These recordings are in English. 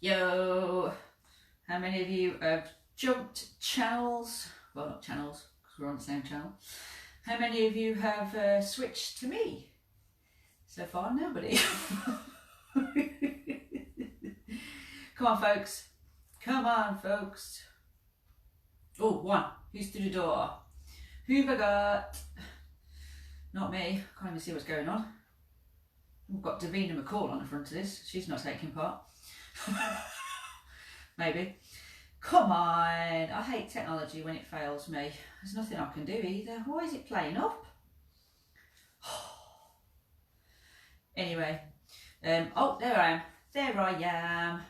Yo! How many of you have jumped channels? Well, not channels, because we're on the same channel. How many of you have switched to me? So far, nobody. Come on, folks. Come on, folks. Oh, one. Who's through the door? Who've I got? Not me. Can't even see what's going on. We've got Davina McCall on the front of this. She's not taking part. Maybe. Come on. I hate technology when it fails me. There's nothing I can do either. Why is it playing up? Anyway. Oh, there I am. There I am.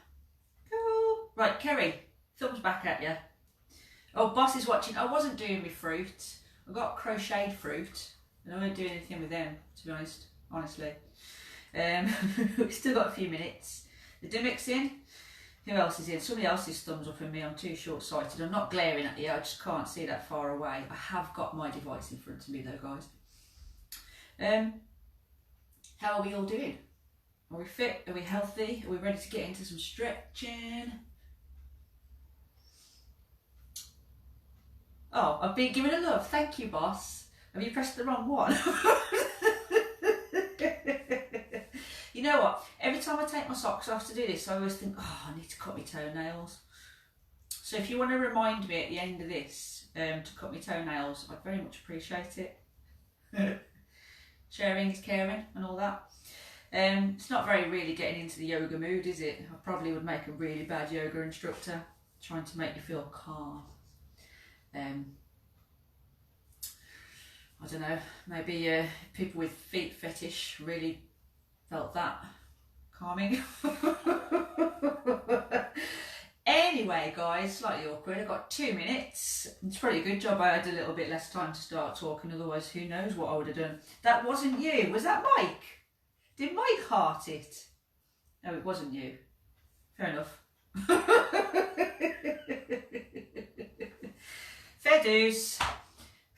Cool. Right, Kerry. Thumbs back at you. Oh, boss is watching. I wasn't doing my fruit. I got crocheted fruit. And I won't do anything with them, to be honest. Honestly. We've still got a few minutes. The Dimmick's in. Who else is in? Somebody else's thumbs up in me. I'm too short-sighted. I'm not glaring at you. I just can't see that far away. I have got my device in front of me though, guys. How are we all doing? Are we fit? Are we healthy? Are we ready to get into some stretching? Oh, I've been given a love. Thank you, boss. Have you pressed the wrong one? You know what? Every time I take my socks off to do this, I always think, oh, I need to cut my toenails. So if you want to remind me at the end of this to cut my toenails, I'd very much appreciate it. Sharing is caring and all that. It's not very really getting into the yoga mood, is it? I probably would make a really bad yoga instructor, trying to make you feel calm. I don't know, maybe people with feet fetish really felt that calming. Anyway, guys, slightly awkward. I've got 2 minutes. It's probably a good job I had a little bit less time to start talking, otherwise who knows what I would have done. That wasn't you. Was that Mike? Did Mike heart it? No, it wasn't you. Fair enough. Fair dues.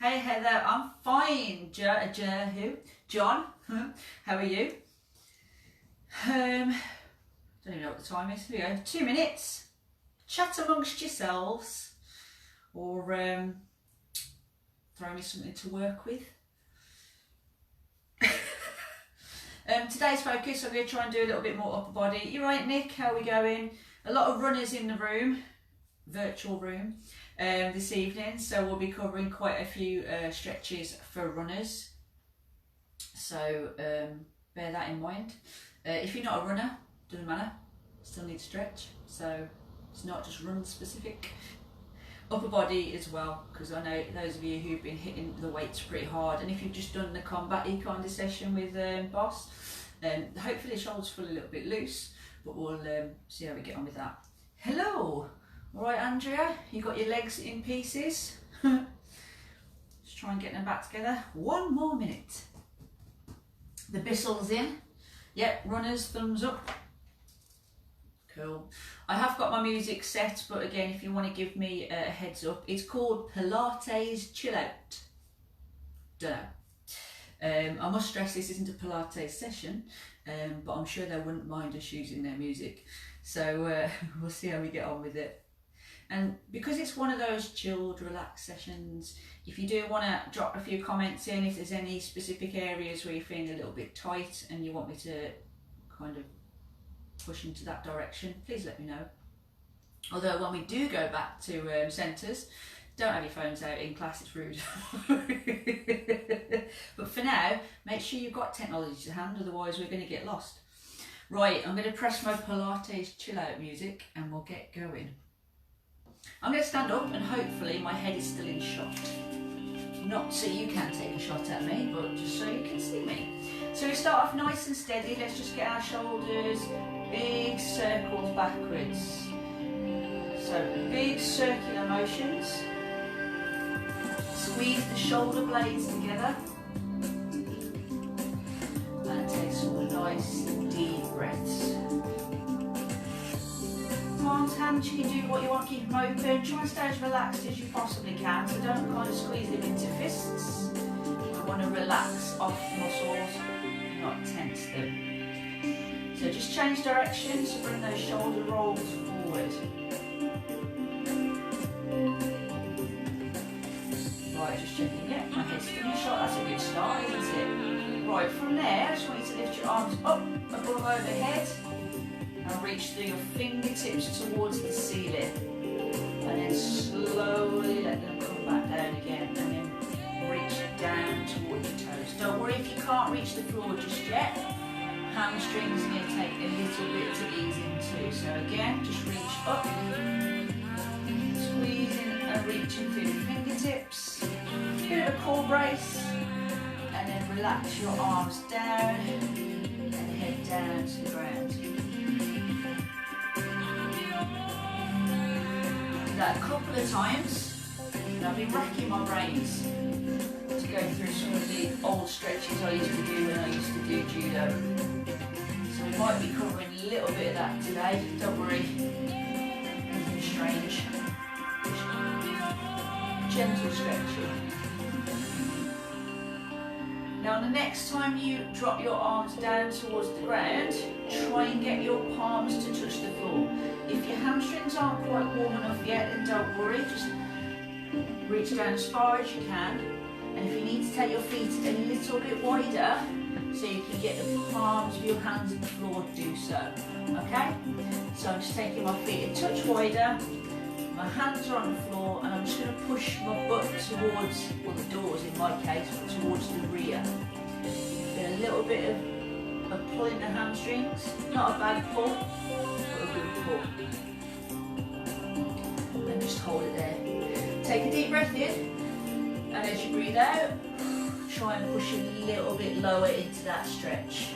Hey Heather, I'm fine. Who? John, how are you? Don't even know what the time is. Here we go. 2 minutes. Chat amongst yourselves, or throw me something to work with. Today's focus, I'm going to try and do a little bit more upper body. You right, Nick? How are we going? A lot of runners in the room, virtual room, this evening. So we'll be covering quite a few stretches for runners. So bear that in mind. If you're not a runner, doesn't matter. Still need to stretch. So it's not just run specific. Upper body as well, because I know those of you who've been hitting the weights pretty hard, and if you've just done the combat-y kind of session with Boss, hopefully the shoulders feel a little bit loose, but we'll see how we get on with that. Hello! Alright, Andrea, you got your legs in pieces? Just try and get them back together. 1 more minute. The Bissell's in. Yep, runners, thumbs up. Cool. I have got my music set, but again, if you want to give me a heads up, it's called Pilates Chill Out. Don't know. I must stress this isn't a Pilates session, but I'm sure they wouldn't mind us using their music. So we'll see how we get on with it. And because it's one of those chilled, relaxed sessions, if you do want to drop a few comments in, if there's any specific areas where you're feeling a little bit tight and you want me to kind of push into that direction, please let me know. Although when we do go back to centres, don't have your phones out in class, it's rude. But for now, make sure you've got technology to hand, otherwise we're going to get lost. Right, I'm going to press my Pilates chill out music and we'll get going. I'm going to stand up and hopefully my head is still in shot. Not so you can take a shot at me, but just so you can see me. So we start off nice and steady. Let's just get our shoulders big circles backwards. So big circular motions. Squeeze the shoulder blades together. And take some nice deep breaths. Arms, hands, you can do what you want, keep them open. Try and stay as relaxed as you possibly can, so don't kind of squeeze them into fists. You want to relax off the muscles, not tense them. So just change direction, so bring those shoulder rolls forward. Right, just checking, yeah, my head's finished. That's a good start, isn't it? Right, from there, I just want you to lift your arms up above overhead and reach through your fingertips towards the ceiling. And then slowly let them come back down again, and then reach down towards your toes. Don't worry if you can't reach the floor just yet. Hamstrings need to take a little bit to ease into. So again, just reach up, squeezing and reaching through the fingertips. Bit of a core brace, and then relax your arms down and head down to the ground. Do that a couple of times, and I've been racking my brains to go through some of the old stretches I used to do when I used to do judo. So we might be covering a little bit of that today, don't worry, nothing strange. Gentle stretching. Now the next time you drop your arms down towards the ground, try and get your palms to touch the floor. If your hamstrings aren't quite warm enough yet, then don't worry, just reach down as far as you can. And if you need to take your feet a little bit wider, so you can get the palms of your hands on the floor, do so. Okay? So I'm just taking my feet a touch wider, my hands are on the floor, and I'm just going to push my butt towards, well the doors in my case, but towards the rear. Get a little bit of pull in the hamstrings, not a bad pull, but a good pull. And just hold it there. Take a deep breath in, and as you breathe out, try and push a little bit lower into that stretch.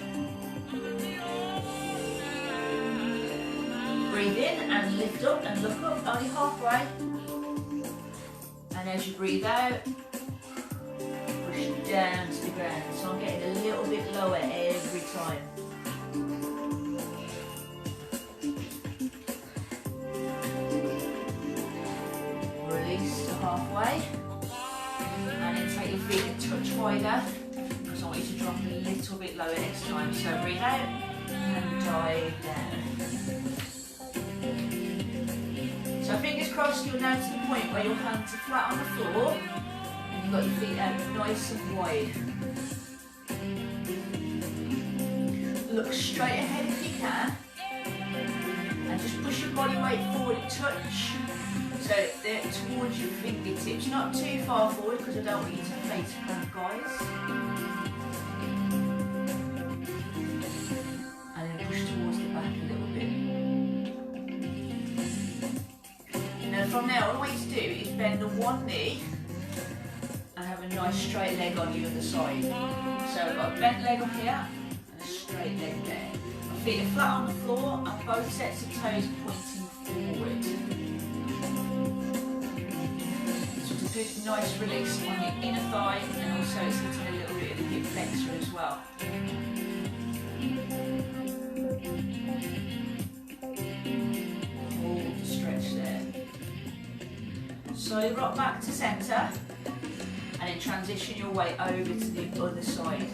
Breathe in and lift up and look up, only halfway. And as you breathe out, push down to the ground. So I'm getting a little bit lower every time. Release to halfway. And then take your feet a touch wider, because I want you to drop a little bit lower next time. So breathe out and dive down. So fingers crossed you're down to the point where your hands are flat on the floor and you've got your feet out nice and wide. Look straight ahead if you can, and just push your body weight forward a touch, so they're towards your fingertips, not too far forward because I don't want you to face front, guys. And then push towards the back a little bit. Now from there, all I want you to do is bend the one knee and have a nice straight leg on the other side. So I've got a bent leg up here and a straight leg there. My feet are flat on the floor and both sets of toes pointing forward. So it's a good, nice release on your inner thigh, and also it's hitting a little bit of the hip flexor as well. Hold the stretch there. Slowly rock back to centre, and then transition your way over to the other side.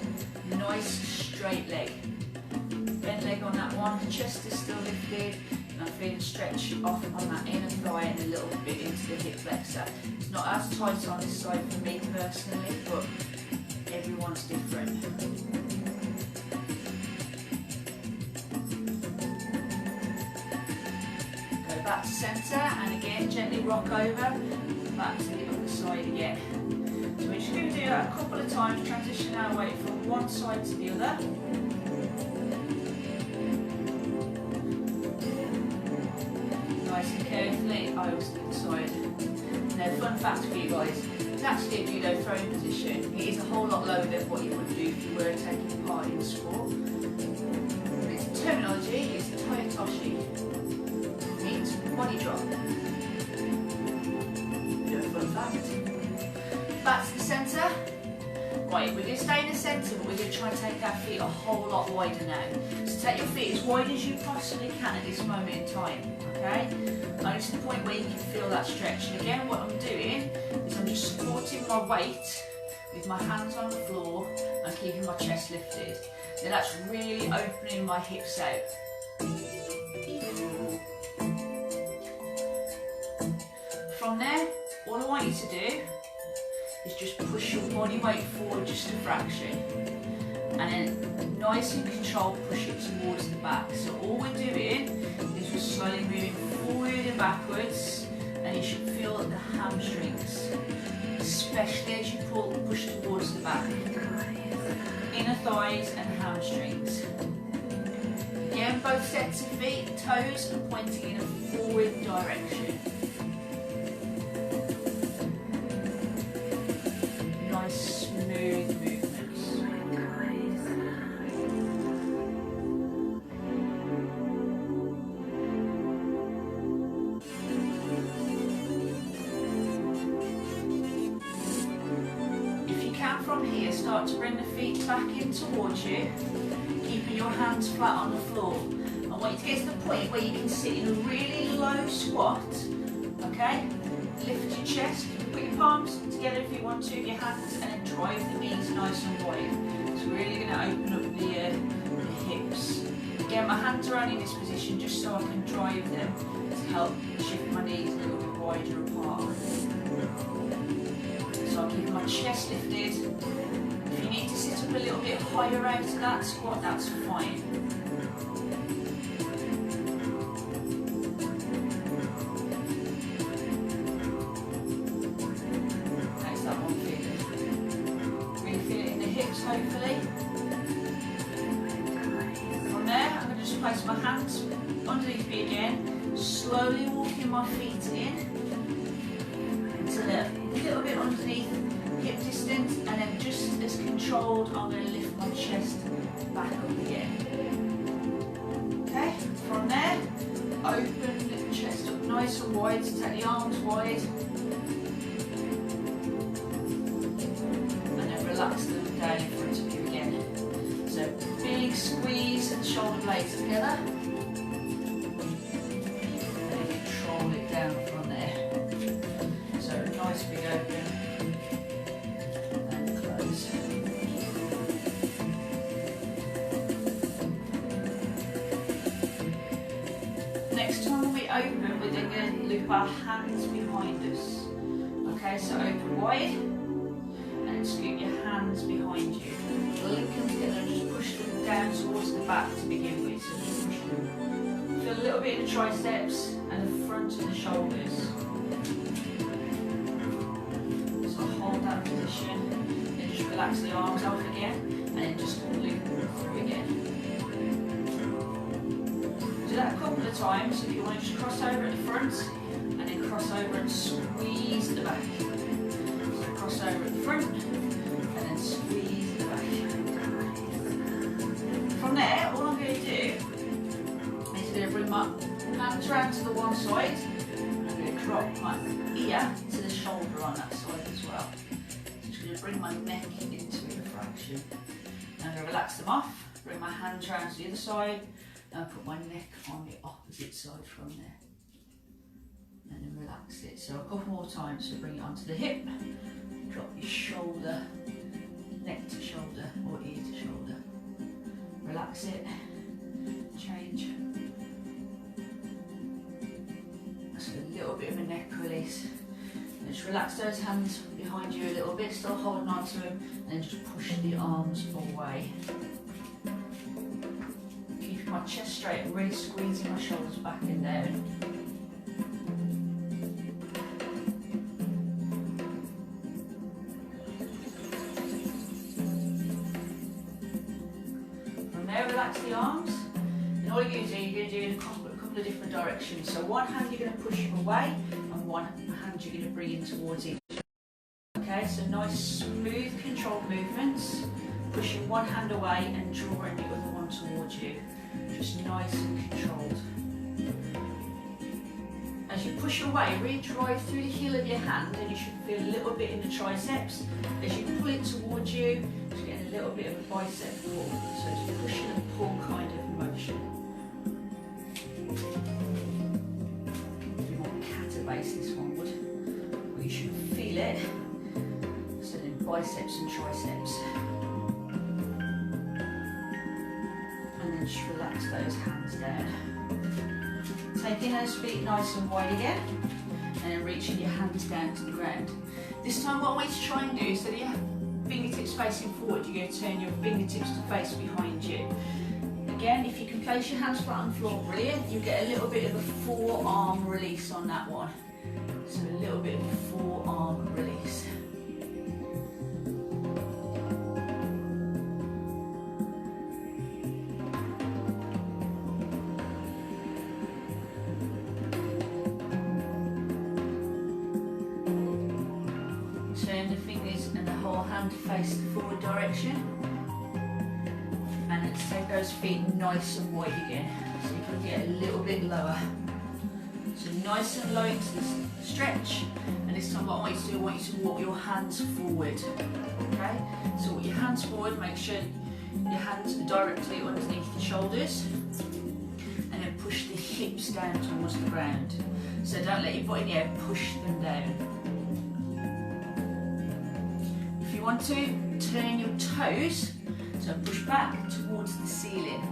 Nice straight leg. Bent leg on that one, chest is still lifted, and I'm feeling stretch off on that inner thigh and a little bit into the hip flexor. It's not as tight on this side for me personally, but everyone's different. Go back to centre, and again gently rock over, back to the other side again. So we're just going to do that a couple of times, transition our weight from one side to the other. Nice and carefully over to the other side. Now, fun fact for you guys, it's actually a judo throwing position. It is a whole lot lower than what you would do if you were taking part in the sport. Its terminology is toyotoshi. It means body drop. Fun fact. Back to the centre. Right, we're going to stay in the centre, but we're going to try and take our feet a whole lot wider now. So take your feet as wide as you possibly can at this moment in time, okay? Only to the point where you can feel that stretch. And again, what I'm doing is I'm just supporting my weight with my hands on the floor and keeping my chest lifted. Now that's really opening my hips out. From there, all I want you to do is just push your body weight forward just a fraction, and then nice and controlled push it towards the back. So all we're doing is we're slowly moving forward and backwards, and you should feel the hamstrings, especially as you push towards the back. Inner thighs and hamstrings. Again, both sets of feet, toes are pointing in a forward direction. Nice smooth movements. If you can from here, start to bring the feet back in towards you, keeping your hands flat on the floor. I want you to get to the point where you can sit in a really low squat, okay? Lift your chest, put your palms together if you want to, your hands, and then drive the knees nice and wide. It's really going to open up the hips. Again, my hands are only in this position just so I can drive them to help shift my knees a little bit wider apart. So I'm keeping my chest lifted. If you need to sit up a little bit higher out of that squat, that's fine. How's that one feeling? Really feel it in the hips, hopefully. From there, I'm going to just place my hands underneath me again, slowly walking my feet in to the little bit underneath hip distance, and then just as controlled, I'm going to lift my chest back up again. Okay, from there, open the chest up nice and wide, so take the arms wide, and then relax them down in front of you again. So big squeeze and shoulder blades together, and then control it down from there. So nice big open. Open, we're then going to loop our hands behind us. Okay, so open wide, and then scoop your hands behind you. Link them together and just push them down towards the back to begin with. So just push them. Feel a little bit in the triceps and the front of the shoulders. So hold that position, then just relax the arms off again, and then just loop them through again. Do that a couple of times. If you want to just cross over at the front and then cross over and squeeze at the back. So cross over at the front and then squeeze at the back. From there, all I'm going to do is going to bring my hands around to the one side. I'm going to drop my ear to the shoulder on that side as well. So I'm just going to bring my neck into a fraction. I'm going to relax them off, bring my hands around to the other side, and put my neck on the opposite side from there. And then relax it. So a couple more times. So bring it onto the hip, drop your shoulder, neck to shoulder or ear to shoulder. Relax it, change. That's a little bit of a neck release. And just relax those hands behind you a little bit, still holding on to them, and then just push the arms away. My chest straight and really squeezing my shoulders back in there. From there, relax the arms. And all you're going to do, you're going to do in a couple of different directions. So one hand you're going to push away, and one hand you're going to bring in towards each other. Okay, so nice, smooth, controlled movements. Pushing one hand away and drawing the other one towards you. Just nice and controlled. As you push away, really drive through the heel of your hand, and you should feel a little bit in the triceps. As you pull it towards you, just getting a little bit of a bicep pull. So it's push and pull kind of motion. A bit more cat-based this one would, but you should feel it. So then biceps and triceps. those hands down. Taking those feet nice and wide again, and then reaching your hands down to the ground. This time what I want you to try and do, instead of your fingertips facing forward, you're going to turn your fingertips to face behind you. Again, if you can place your hands flat on the floor, brilliant. You get a little bit of a forearm release on that one. So a little bit of a forearm release. Turn the fingers and the whole hand to face the forward direction. And let's take those feet nice and wide again. So you can get a little bit lower. So nice and low into the stretch. And this time what I want you to do, I want you to walk your hands forward. Okay? So walk your hands forward, make sure your hands are directly underneath the shoulders. And then push the hips down towards the ground. So don't let your body in the air, push them down. If you want to, turn your toes, so push back towards the ceiling.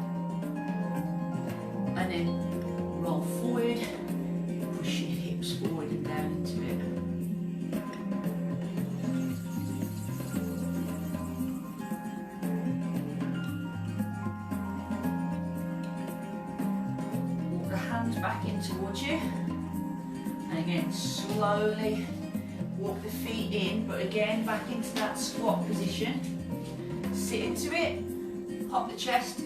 And then roll forward, push your hips forward and down into it. Walk the hands back in towards you. And again, slowly walk the feet in, but again back into that squat position. Sit into it, pop the chest,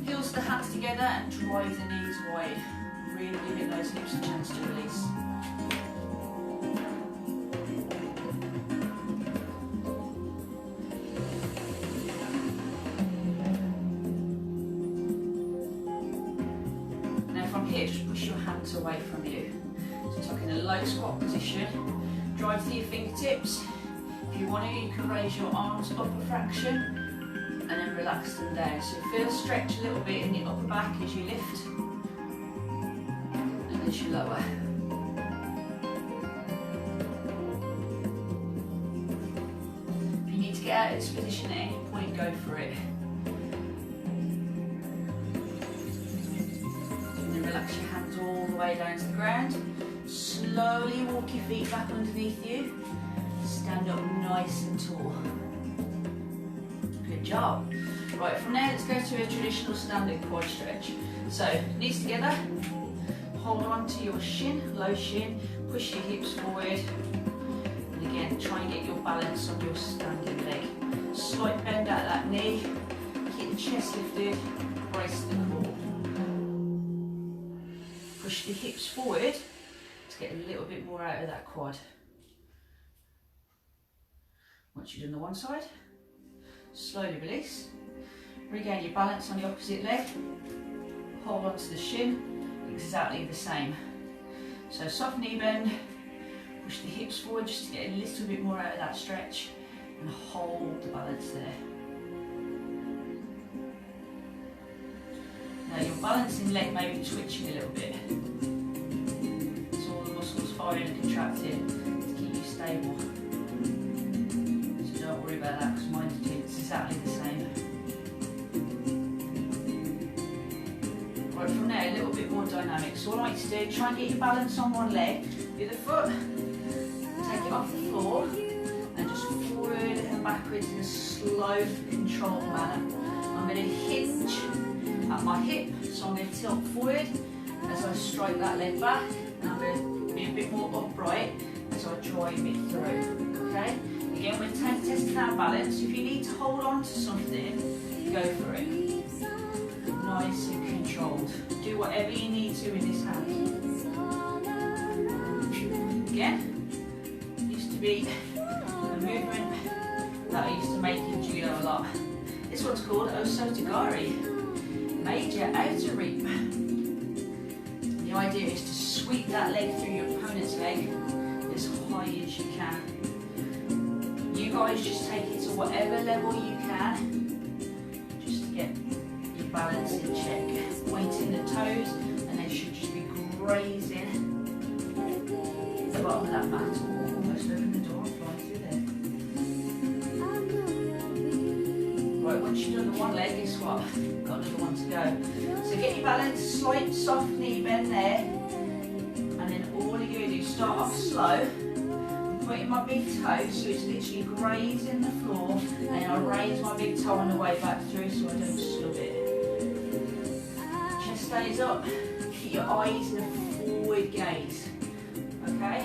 heels the hands together and drive the knees wide. Really giving those hips a chance to release. Now from here, just push your hands away from you. So tuck in a low squat position. Drive to your fingertips. If you want to, you can raise your arms up a fraction and then relax them down. So feel stretch a little bit in your upper back as you lift and as you lower. If you need to get out of this position at any point, go for it. And then relax your hands all the way down to the ground. Slowly walk your feet back underneath you. Stand up nice and tall. Good job. Right, from there let's go to a traditional standing quad stretch. So, knees together, hold on to your shin, low shin, push your hips forward. And again, try and get your balance on your standing leg. Slight bend out that knee, keep the chest lifted, brace the core. Push the hips forward. Get a little bit more out of that quad. Once you've done the one side, slowly release. Regain your balance on the opposite leg. Hold on to the shin, exactly the same. So soft knee bend, push the hips forward just to get a little bit more out of that stretch and hold the balance there. Now your balancing leg may be twitching a little bit. Firing and contracting to keep you stable. So don't worry about that because mine do exactly the same. Right, from there a little bit more dynamic. So what I like to do, try and get your balance on one leg, the other foot, take it off the floor and just forward and backwards in a slow, controlled manner. I'm going to hinge at my hip, so I'm going to tilt forward as I strike that leg back, and I'm going to be a bit more upright as I drive it through, okay? Again, we're testing our balance. If you need to hold on to something, go for it. Nice and controlled. Do whatever you need to in this hand. Again, used to be a movement that I used to make in judo a lot. This one's called Osotogari, major outer reap. The idea is to sweep that leg through your opponent's leg as high as you can. You guys just take it to whatever level you can, just to get your balance in check. Pointing the toes, and they should just be grazing the bottom of that mat. Almost open the door and fly through there. Right, once you've done the one leg, guess what? Got another one to go. So get your balance, slight soft knee bend there. And then all you're going to do, start off slow. Putting my big toe so it's literally grazing the floor. And then I raise my big toe on the way back through so I don't snub it. Chest stays up. Keep your eyes in a forward gaze. Okay?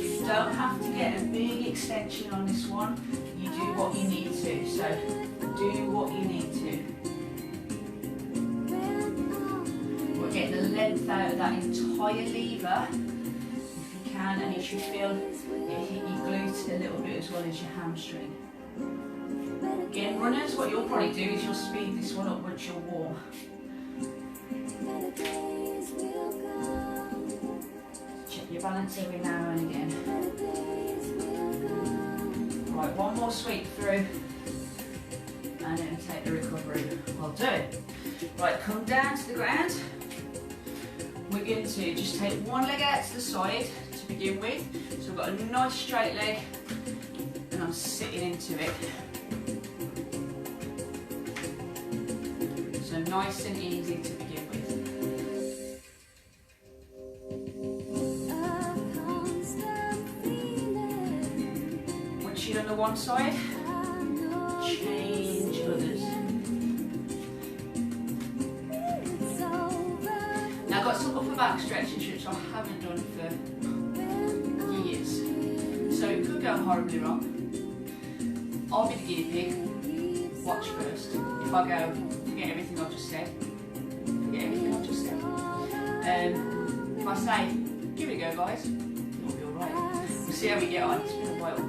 You don't have to get a big extension on this one. You do what you need to. So do what you need to. We're getting the length out of that entire lever if you can, and you should feel it hit your glute a little bit as well as your hamstring. Again, runners, what you'll probably do is you'll speed this one up once you're warm. Check your balance every now and again. Right, one more sweep through and then take the recovery. I'll do it. Right, come down to the ground. We're going to just take one leg out to the side to begin with. So I've got a nice straight leg and I'm sitting into it. So nice and easy to begin with. Once you're on the one side, change others. Now I've got some upper back stretches which I haven't done for years. So it could go horribly wrong. I'll be the guinea pig. Watch first. If I go, forget everything I've just said. Forget everything I've just said. If I say, give it a go guys, it'll be alright. We'll see how we get on. It's been a while.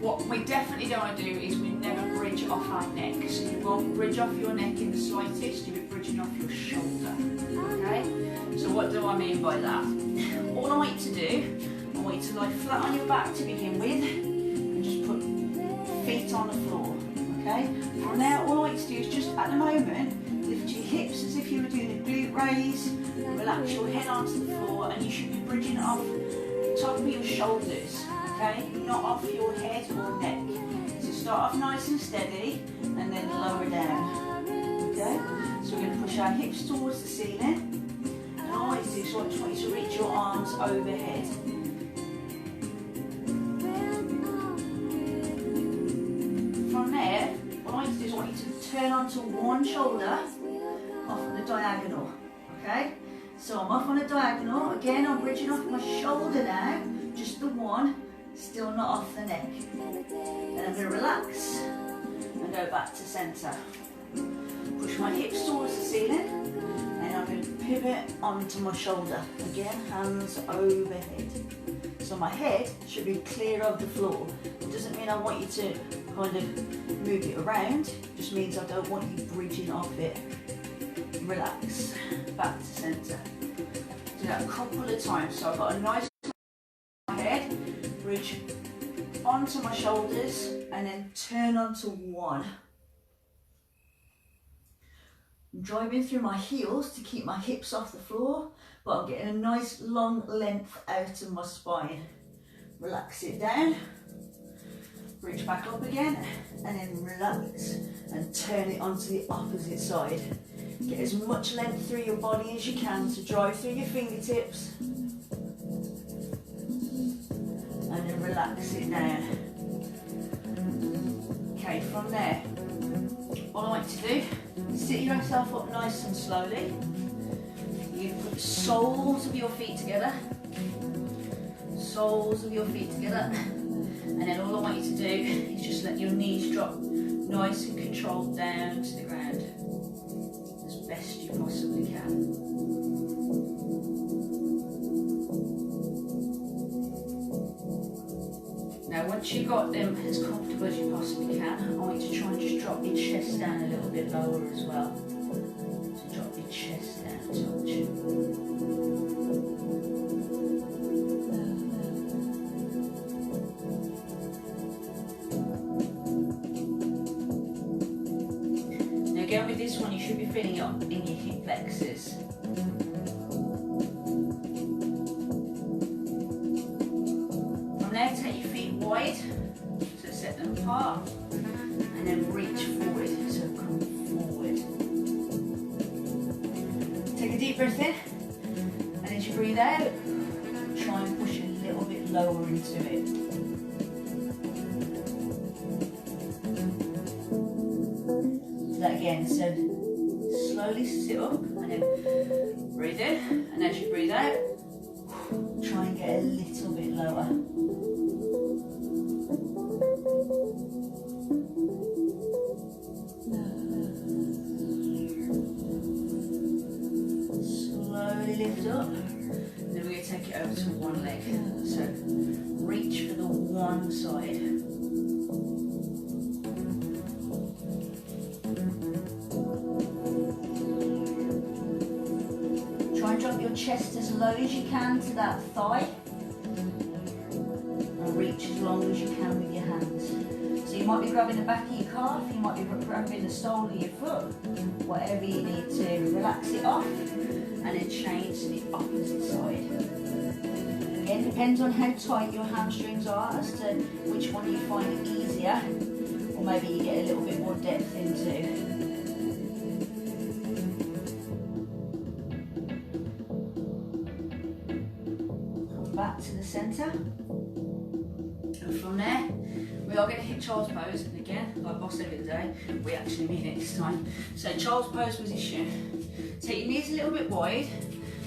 What we definitely don't want to do is we never bridge off our neck. So you won't bridge off your neck in the slightest, you'll be bridging off your shoulder. Okay? So what do I mean by that? All I want you to do, I want you to lie flat on your back to begin with and just put feet on the floor. Okay? From there, all I want you to do is just at the moment, lift your hips as if you were doing a glute raise, relax your head onto the floor, and you should be bridging off the top of your shoulders. Okay, not off your head or neck. So start off nice and steady and then lower down. Okay, so we're going to push our hips towards the ceiling. And all I want you to do is I just want you to reach your arms overhead. From there, what I want you to do is I want you to turn onto one shoulder off on the diagonal. Okay, so I'm off on a diagonal. Again, I'm bridging off my shoulder now, just the one. Still not off the neck. Then I'm going to relax and go back to centre. Push my hips towards the ceiling and I'm going to pivot onto my shoulder. Again, hands overhead. So my head should be clear of the floor. It doesn't mean I want you to kind of move it around. It just means I don't want you bridging off it. Relax. Back to centre. Do that a couple of times. So I've got a nice head. Bridge onto my shoulders and then turn onto one. I'm driving through my heels to keep my hips off the floor, but I'm getting a nice long length out of my spine. Relax it down, bridge back up again, and then relax and turn it onto the opposite side. Get as much length through your body as you can to drive through your fingertips. And then relax it down. Okay, from there, all I want you to do is sit yourself up nice and slowly. You put the soles of your feet together. Soles of your feet together. And then all I want you to do is just let your knees drop nice and controlled down to the ground as best you possibly can. Now once you've got them as comfortable as you possibly can, I want you to try and just drop your chest down a little bit lower as well. So drop your chest down a touch. Now again with this one, you should be feeling it in your hip flexors. From there, take your feet wide, so set them apart, and then breath in, and as you breathe out, try and push a little bit lower into it. Do that again, so slowly sit up and then breathe in, and as you breathe out, try and get a little bit lower. Slowly lift up, and then we're going to take it over to one leg. So reach for the one side. Try and drop your chest as low as you can to that thigh, and reach as long as you can with your hands. So you might be grabbing the back of your calf, you might be grabbing the sole of your foot, whatever you need to. Relax it off, and then change to the opposite side. Again, depends on how tight your hamstrings are as to which one you find easier, or maybe you get a little bit more depth into. Back to the centre, and from there we are going to hit child's pose, and again, like boss said the other day, we actually mean it this time. So child's pose position, take your knees a little bit wide,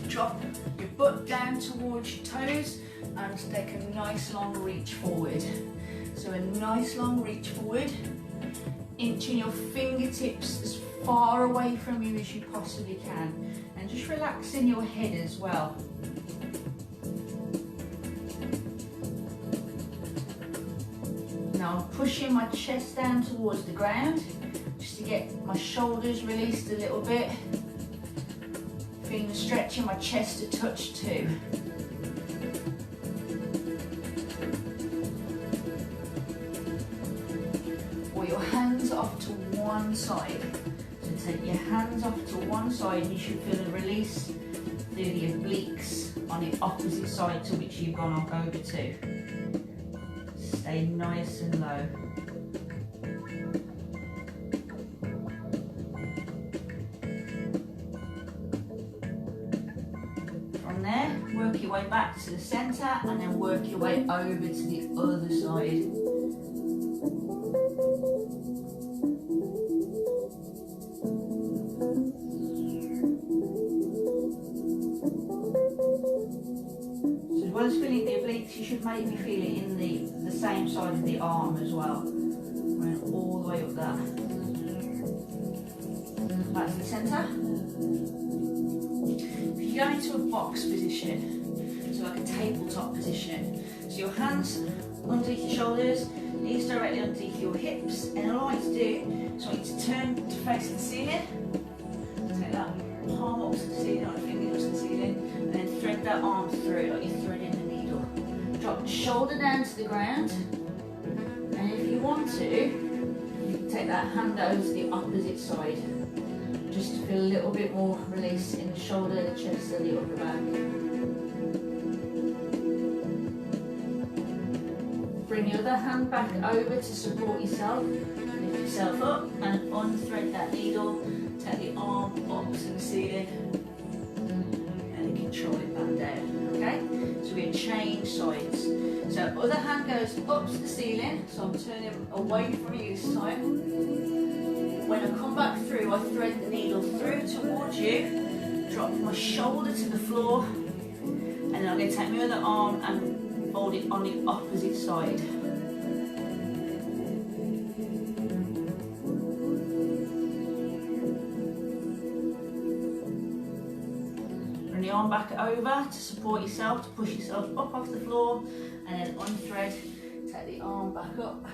drop your butt down towards your toes, and take a nice long reach forward. So a nice long reach forward, inching your fingertips as far away from you as you possibly can, and just relaxing your head as well. Now I'm pushing my chest down towards the ground, just to get my shoulders released a little bit. Feeling the stretch in my chest a touch too. Or your hands off to one side. So take your hands off to one side, you should feel a release through the obliques on the opposite side to which you've gone over to. Stay nice and low. From there, work your way back to the centre, and then work your way over to the other side. So as well as feeling the obliques, you should maybe feel it in the same side of the arm as well. Going all the way up that. Back to the centre. If you go into a box position, so like a tabletop position, so your hands underneath your shoulders, knees directly underneath your hips, and all I want you to do is I want you to turn to face the ceiling. Take that palm up to the ceiling, or the finger up to the ceiling, and then thread that arm through like you're threading the needle. Drop the shoulder down to the ground, and if you want to, you can take that hand over to the opposite side, just to feel a little bit more release in the shoulder, the chest, and the upper back. Bring your other hand back over to support yourself, lift yourself up and unthread that needle, take the arm up to the ceiling, and then control it back down, okay? So we're going to change sides. So other hand goes up to the ceiling, so I'm turning away from you this time. When I come back through, I thread the needle through towards you, drop my shoulder to the floor, and then I'm going to take my other arm and fold it on the opposite side. Bring the arm back over to support yourself, to push yourself up off the floor, and then unthread, take the arm back up,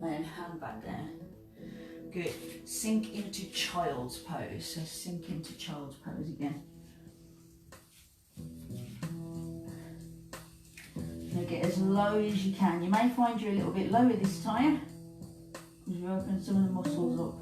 and then hand back down. Good. Sink into child's pose. So sink into child's pose again. Now get as low as you can. You may find you're a little bit lower this time, because you're opening some of the muscles up.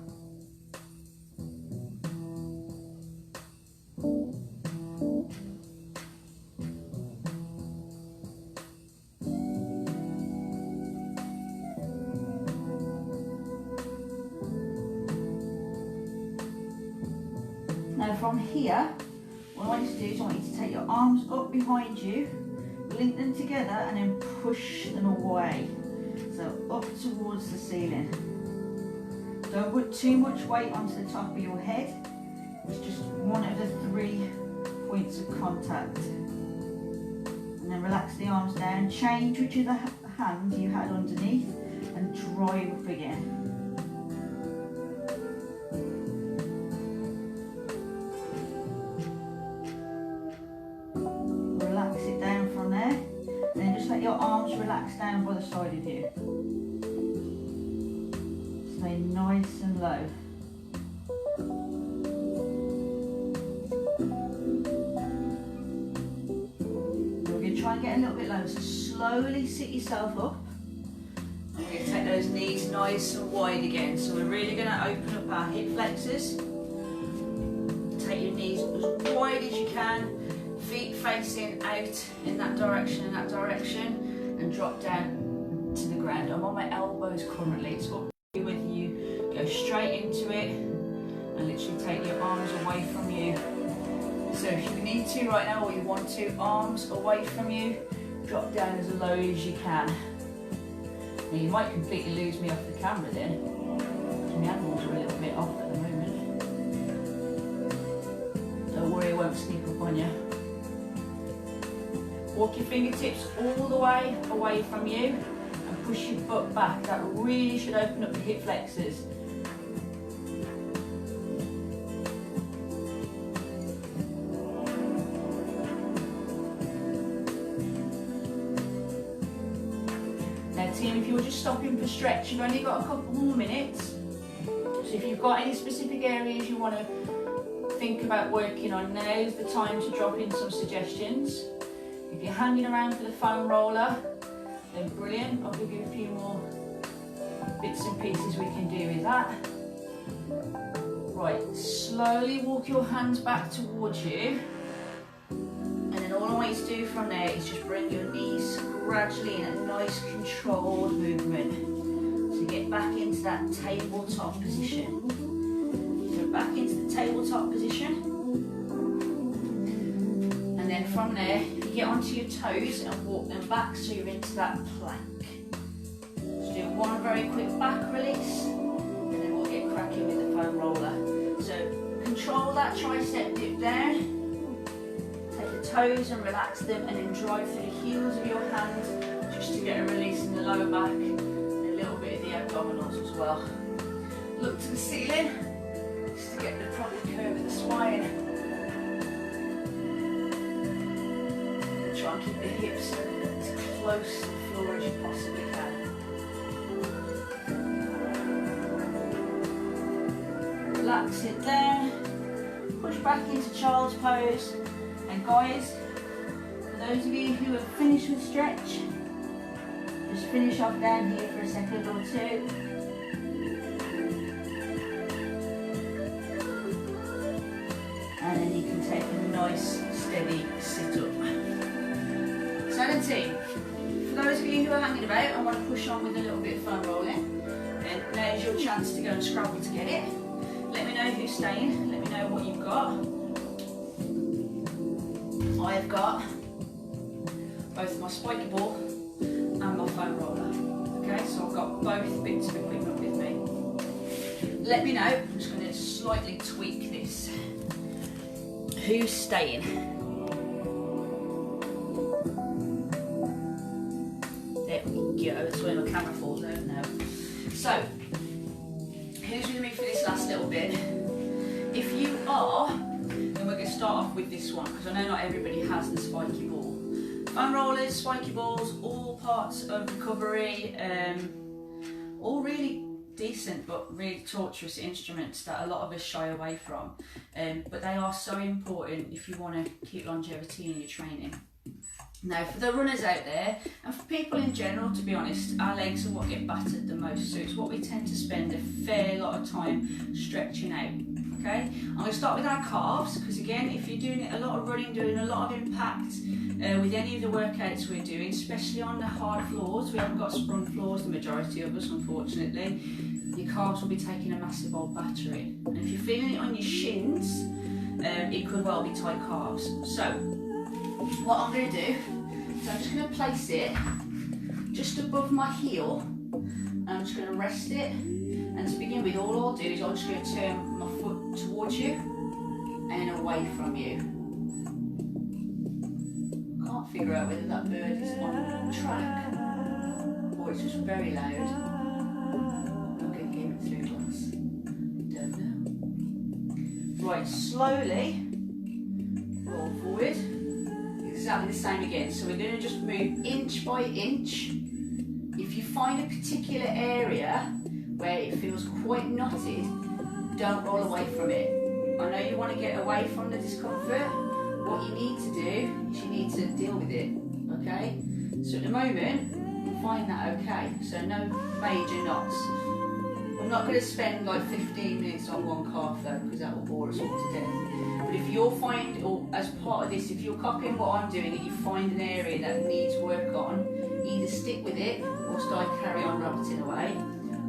from here, what I want you to do is I want you to take your arms up behind you, link them together and then push them away. So up towards the ceiling. Don't put too much weight onto the top of your head. It's just one of the 3 points of contact. And then relax the arms down, change whichever hand you had underneath and drive up again. Relax it down from there, and then just let your arms relax down by the side of you. Stay nice and low. Try and get a little bit lower, so slowly sit yourself up. We're going to take those knees nice and wide again. So we're really going to open up our hip flexors. Take your knees as wide as you can, feet facing out in that direction and drop down to the ground. I'm on my elbows currently, it's up to you whether you go straight into it and literally take your arms away from you. So if you need to right now, or you want to, arms away from you, drop down as low as you can. Now you might completely lose me off the camera then. My animals are a little bit off at the moment. Don't worry, it won't sneak up on you. Walk your fingertips all the way away from you and push your butt back. That really should open up the hip flexors. If you're just stopping for stretch, you've only got a couple more minutes. So if you've got any specific areas you want to think about working on, now's the time to drop in some suggestions. If you're hanging around for the foam roller, then brilliant. I'll give you a few more bits and pieces we can do with that. Right, slowly walk your hands back towards you. And then all I want you to do from there is just bring your knees gradually in a nice controlled movement. So get back into that tabletop position. So back into the tabletop position. And then from there, you get onto your toes and walk them back so you're into that plank. So do one very quick back release and then we'll get cracking with the foam roller. So control that tricep dip down. Toes and relax them, and then drive through the heels of your hands just to get a release in the lower back and a little bit of the abdominals as well. Look to the ceiling just to get the proper curve of the spine. Try and keep the hips as close to the floor as you possibly can. Relax it down, push back into child's pose. And guys, for those of you who have finished with stretch, just finish off down here for a second or two. And then you can take a nice steady sit up. 17. For those of you who are hanging about and want to push on with a little bit of foam rolling, then now's your chance to go and scrabble to get it. Let me know who's staying, let me know what you've got. I've got both my spiky ball and my foam roller. Okay, so I've got both bits of equipment with me. Let me know, I'm just going to slightly tweak this. Who's staying? There we go, that's where my camera falls over now. So, who's with me for this last little bit? If you are, then we're going to start off with this one, because I know not everybody has the spiky ball. Foam rollers, spiky balls, all parts of recovery, all really decent but really torturous instruments that a lot of us shy away from. But they are so important if you want to keep longevity in your training. Now for the runners out there, and for people in general, to be honest, our legs are what get battered the most, so it's what we tend to spend a fair lot of time stretching out. Okay, I'm going to start with our calves, because again, if you're doing a lot of running, doing a lot of impact with any of the workouts we're doing, especially on the hard floors, we haven't got sprung floors, the majority of us unfortunately, your calves will be taking a massive old battering. And if you're feeling it on your shins, it could well be tight calves. So what I'm going to do is I'm just going to place it just above my heel. I'm just going to rest it, and to begin with, all I'll do is I'm just going to turn my foot towards you and away from you. Can't figure out whether that bird is on track or it's just very loud. I'm going to give it 3 months. Don't know. Right, slowly roll forward. Exactly the same again. So we're going to just move inch by inch. If you find a particular area where it feels quite knotted, don't roll away from it. I know you want to get away from the discomfort. What you need to do is you need to deal with it, okay? So at the moment, you find that okay. So no major knots. I'm not going to spend like 15 minutes on one calf though, because that will bore us all to death. But if you'll find, or as part of this, if you're copying what I'm doing and you find an area that needs work on, either stick with it or start carry on rabbiting away,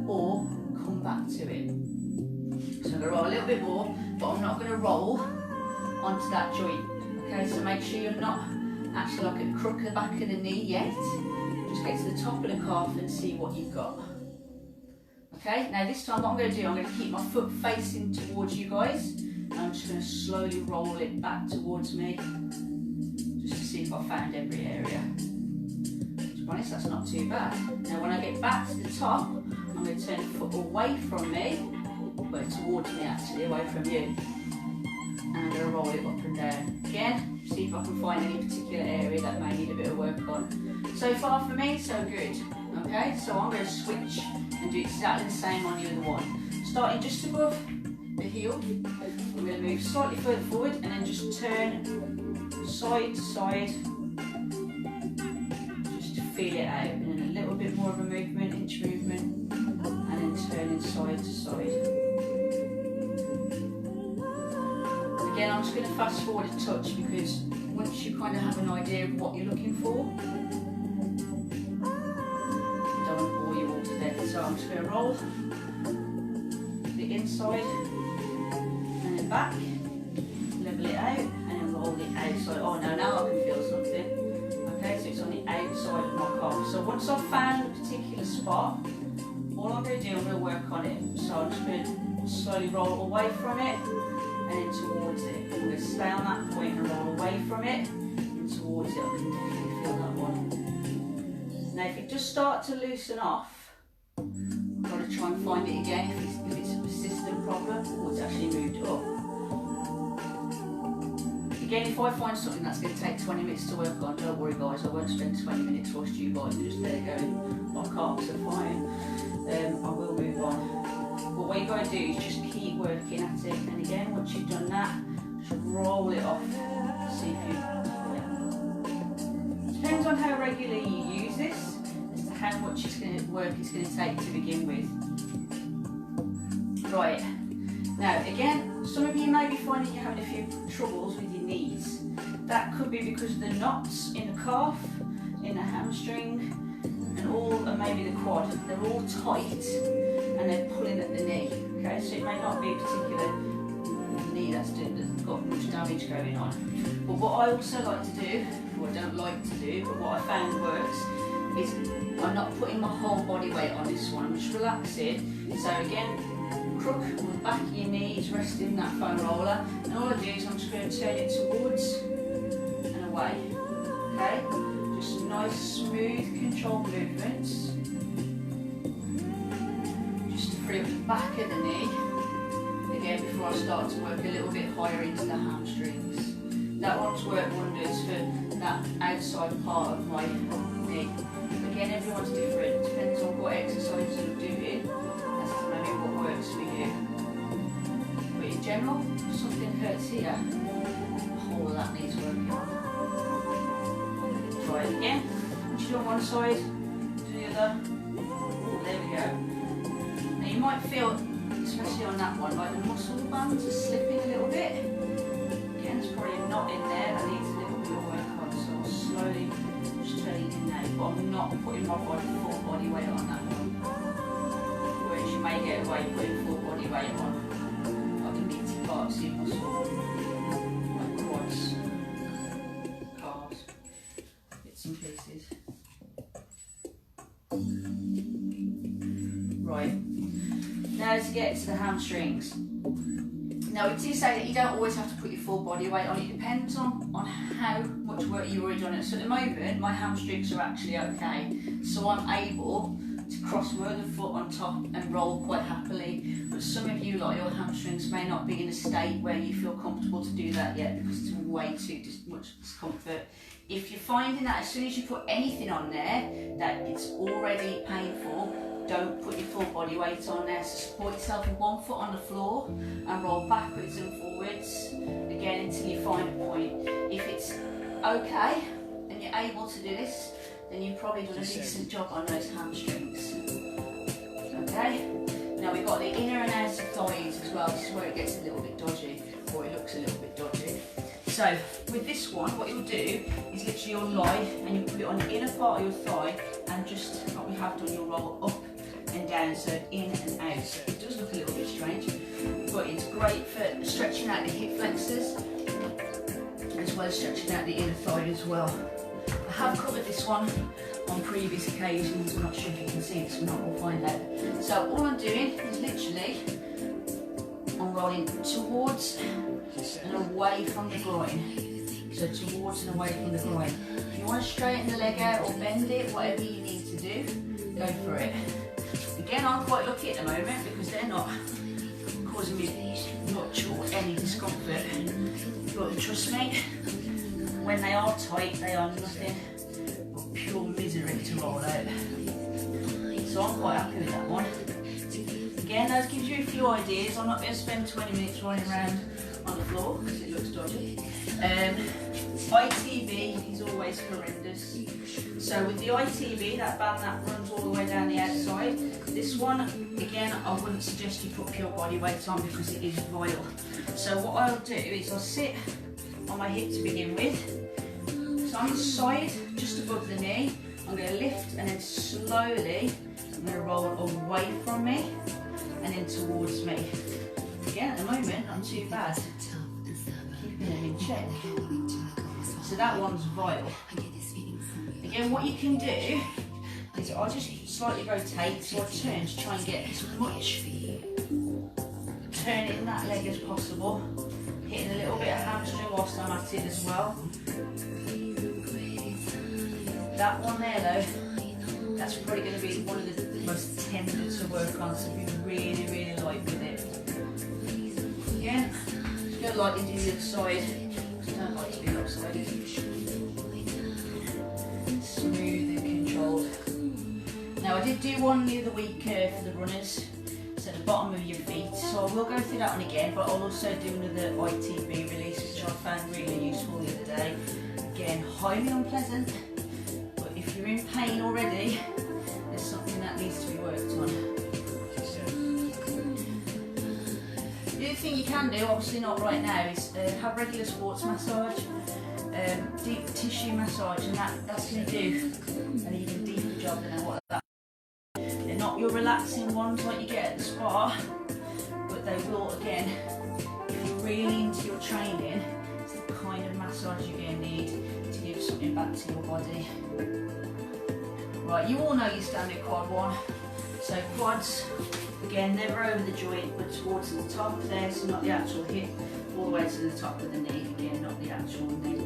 or come back to it. So I'm going to roll a little bit more, but I'm not going to roll onto that joint. Okay, so make sure you're not actually like a crook at the back of the knee yet. Just get to the top of the calf and see what you've got. Okay, now this time what I'm going to do, I'm going to keep my foot facing towards you guys. And I'm just going to slowly roll it back towards me, just to see if I found every area. To be honest, that's not too bad. Now when I get back to the top, I'm going to turn the foot away from me, but towards me actually, away from you. And I'm going to roll it up and down. Again, see if I can find any particular area that may need a bit of work on. So far for me, so good. Okay, so I'm going to switch and do exactly the same on the other one. Starting just above the heel, I'm going to move slightly further forward and then just turn side to side, just to feel it out. And then a little bit more of a movement, inch movement, and then turning side to side. Again, I'm just going to fast forward a touch because once you kind of have an idea of what you're looking for, I don't want to bore you all to death. So I'm just going to roll the inside and then back, level it out, and then roll the outside. Oh no, now I can feel something. Okay, so it's on the outside of my calf. So once I've found a particular spot, all I'm going to do, I'm going to work on it. So I'm just going to slowly roll away from it and then towards it. I'm going to stay on that point and roll away from it and towards it. I can definitely feel that one. Now if it does start to loosen off, I've got to try and find it again if it's a persistent problem or it's actually moved up. Again, if I find something that's going to take 20 minutes to work on, don't worry guys, I won't spend 20 minutes whilst you guys are just there going, my calves are fine. I will move on. But what you've got to do is just keep working at it. And again, once you've done that, just roll it off. See if you... Depends on how regularly you use this, as to how much work it's going to take to begin with. Right. Now, again, some of you may be finding you're having a few troubles with your knees. That could be because of the knots in the calf, in the hamstring, and maybe the quad. They're all tight and they're pulling at the knee. Okay, so it may not be a particular knee that's got much damage going on. But what I also like to do, or don't like to do, but what I found works, is I'm not putting my whole body weight on this one. I'm just relaxing. So again, crook on the back of your knees, resting that foam roller, and all I do is I'm just going to turn it towards and away. Okay, just nice, smooth, controlled movements. Just to free up the back of the knee. Again, before I start to work a little bit higher into the hamstrings. That one's worked wonders for that outside part of my knee. Again, everyone's different. Depends on what exercises you're doing as to maybe what works for you. But in general, if something hurts here, the whole of that needs working on. Try it again. Once you do on one side, do the other. Oh, there we go. Now you might feel, especially on that one, like the muscle bands are slipping a little bit. Again, there's probably a knot in there that needs a little bit of work on, so I'll slowly just turn it in now, but I'm not putting my full body weight on that one. Whereas you may get away putting full body weight on like the meaty parts of your muscle. Right, now to get to the hamstrings. Now we do say that you don't always have to put your full body weight on, it depends on how much work you've already done. So at the moment my hamstrings are actually okay, so I'm able to cross my other foot on top and roll quite happily. But some of you, like, your hamstrings may not be in a state where you feel comfortable to do that yet because it's way too much discomfort. If you're finding that as soon as you put anything on there that it's already painful, don't put your full body weight on there. So support yourself with one foot on the floor and roll backwards and forwards again until you find a point. If it's okay and you're able to do this, then you've probably done a decent job on those hamstrings. Okay, now we've got the inner and outer thighs as well. This is where it gets a little bit dodgy, or it looks a little bit dodgy. So with this one, what you'll do is literally you'll lie and you put it on the inner part of your thigh, and just like we have done, you'll roll up and down, so in and out. It does look a little bit strange, but it's great for stretching out the hip flexors as well as stretching out the inner thigh as well. I have covered this one on previous occasions. I'm not sure if you can see this or not, we'll find out. So all I'm doing is literally I'm rolling towards and away from the groin. So towards and away from the groin. If you want to straighten the leg out or bend it, whatever you need to do, go for it. Again, I'm quite lucky at the moment because they're not causing me much or any discomfort. But trust me, when they are tight, they are nothing but pure misery to roll out. So I'm quite happy with that one. Again, that gives you a few ideas. I'm not going to spend 20 minutes rolling around on the floor because it looks dodgy. ITB is always horrendous. So with the ITB, that band that runs all the way down the outside, this one, again, I wouldn't suggest you put pure body weight on because it is vile. So what I'll do is I'll sit on my hip to begin with. So on the side, just above the knee, I'm going to lift and then slowly, I'm going to roll away from me and then towards me. Again, at the moment, not too bad. Keeping them in check. So that one's vile. Again, what you can do is I'll just slightly rotate, so I turn to try and get as much turning that leg as possible. Hitting a little bit of hamstring whilst I'm at it as well. That one there though, that's probably going to be one of the most tender to work on, so be really, really light with it. Again, just go lightly to the other side. I don't like to be lopsided. Smooth and controlled. Now I did do one the other week for the runners, so the bottom of your feet, so I will go through that one again, but I'll also do another ITB release which I found really useful the other day. Again, highly unpleasant, but if you're in pain already, there's something that needs to be worked on. The other thing you can do, obviously not right now, is have regular sports massage, deep tissue massage, and that's going to do an even deeper job than what that. They're not your relaxing ones like you get at the spa, but they will, again, if you're really into your training, it's the kind of massage you're going to need to give something back to your body. Right, you all know your standard quad one. So quads, again, never over the joint, but towards the top there, so not the actual hip, all the way to the top of the knee, again, not the actual knee.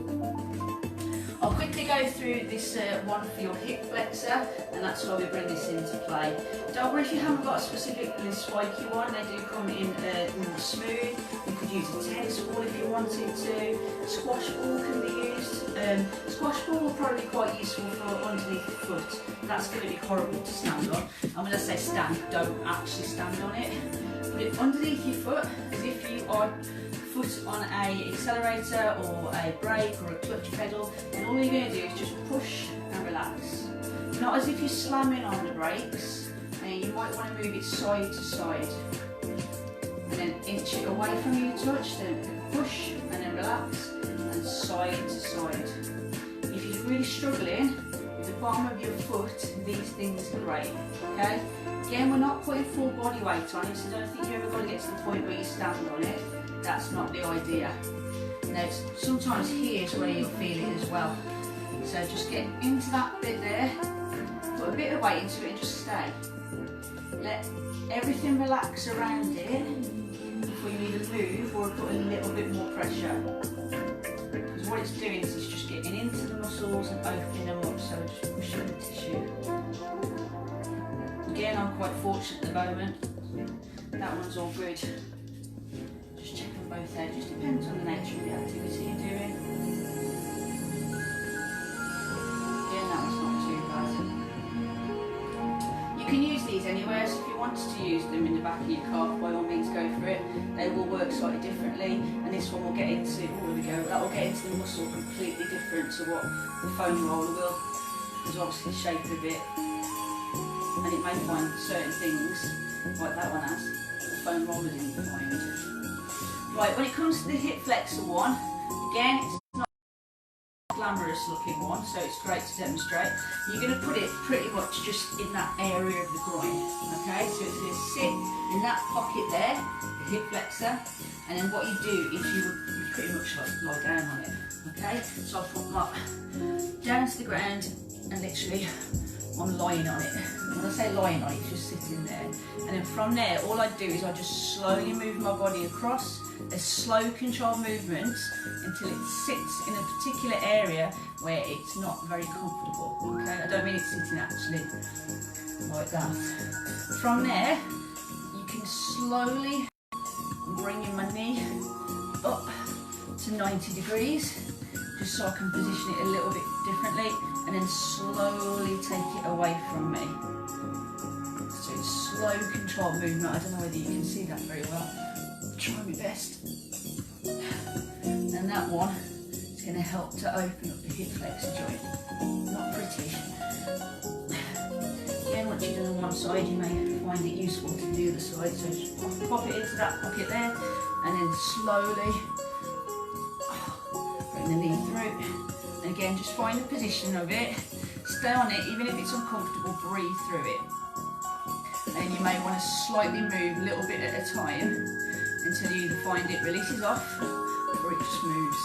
I'll quickly go through this one for your hip flexor, and that's why we bring this into play. Don't worry if you haven't got a specifically spiky one, they do come in more smooth. You could use a tennis ball if you wanted to. Squash ball can be used. Squash ball will probably be quite useful for underneath the foot. That's going to be horrible to stand on. And when I say stand, don't actually stand on it. Put it underneath your foot as if you are foot on an accelerator or a brake or a clutch pedal, and all you're going to do is just push and relax. Not as if you're slamming on the brakes, and you might want to move it side to side. And then inch it away from your touch, then push and then relax, and side to side. If you're really struggling with the bottom of your foot, these things are great, okay? Again, we're not putting full body weight on it, so don't think you're ever going to get to the point where you stand on it. That's not the idea. Now, sometimes here's where you'll feel it as well. So just get into that bit there, Put a bit of weight into it and just stay. Let everything relax around it before you either move or put a little bit more pressure. Because what it's doing is it's just getting into the muscles and opening them up, so just pushing the tissue. Again, I'm quite fortunate at the moment. That one's all good. Just checking both there. Just depends on the nature of the activity you're doing. Again, that one's not too bad. You can use these anywhere, so if you wanted to use them in the back of your calf, by all means go for it. They will work slightly differently, and this one will get into, oh there we go, that will get into the muscle completely different to what the foam roller will, because obviously the shape of it, and it may find certain things, like that one has, the foam roller didn't find. Right, when it comes to the hip flexor one, again, it's not a glamorous looking one, so it's great to demonstrate. You're going to put it pretty much just in that area of the groin, okay? So it's going to sit in that pocket there, the hip flexor, and then what you do is you pretty much lie down on it, okay? So I'll put my down to the ground and literally I'm lying on it. When I say lying on it, it's just sitting there. And then from there, all I do is I just slowly move my body across. There's slow controlled movements until it sits in a particular area where it's not very comfortable, okay? I don't mean it's sitting actually like that. From there, you can slowly bring my knee up to 90 degrees, just so I can position it a little bit differently, and then slowly take it away from me. So it's slow controlled movement. I don't know whether you can see that very well. I'll try my best. And that one is going to help to open up the hip flexor joint. Not pretty. Again, once you've done on one side, you may find it useful to do the other side. So just pop it into that pocket there, and then slowly bring the knee through. And again, just find the position of it. Stay on it, even if it's uncomfortable, breathe through it. And you may want to slightly move a little bit at a time until you either find it releases off or it just moves.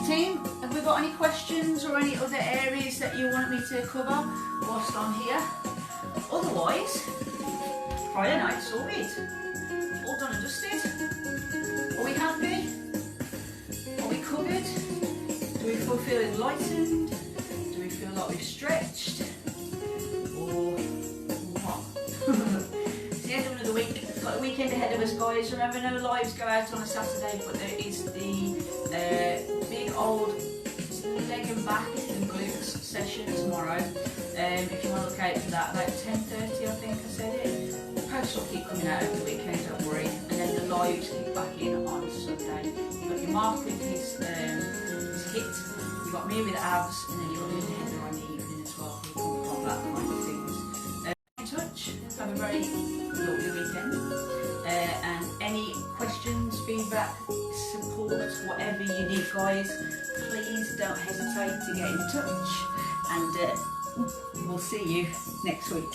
Team, have we got any questions or any other areas that you want me to cover whilst I'm here? Otherwise, Friday night's sorted. All done and dusted. Are we happy? Are we covered? Do we feel enlightened? Do we feel like we've stretched? Or what? It's the end of another week. We've got a weekend ahead of us, guys. Remember, no lives go out on a Saturday, but there is the big old leg and back and glutes session tomorrow. If you want to look out for that, about 10:30 I think I said it. The posts will keep coming out over the weekend, don't worry. And then the lives kick back in on Sunday. You've got your Mark with his hit, you've got me with abs, and then you've got the Heather on the evening as well. All that kind of things. In touch, have a very lovely weekend. And any questions, feedback, support, whatever you need, guys, please don't hesitate to get in touch. And we'll see you next week.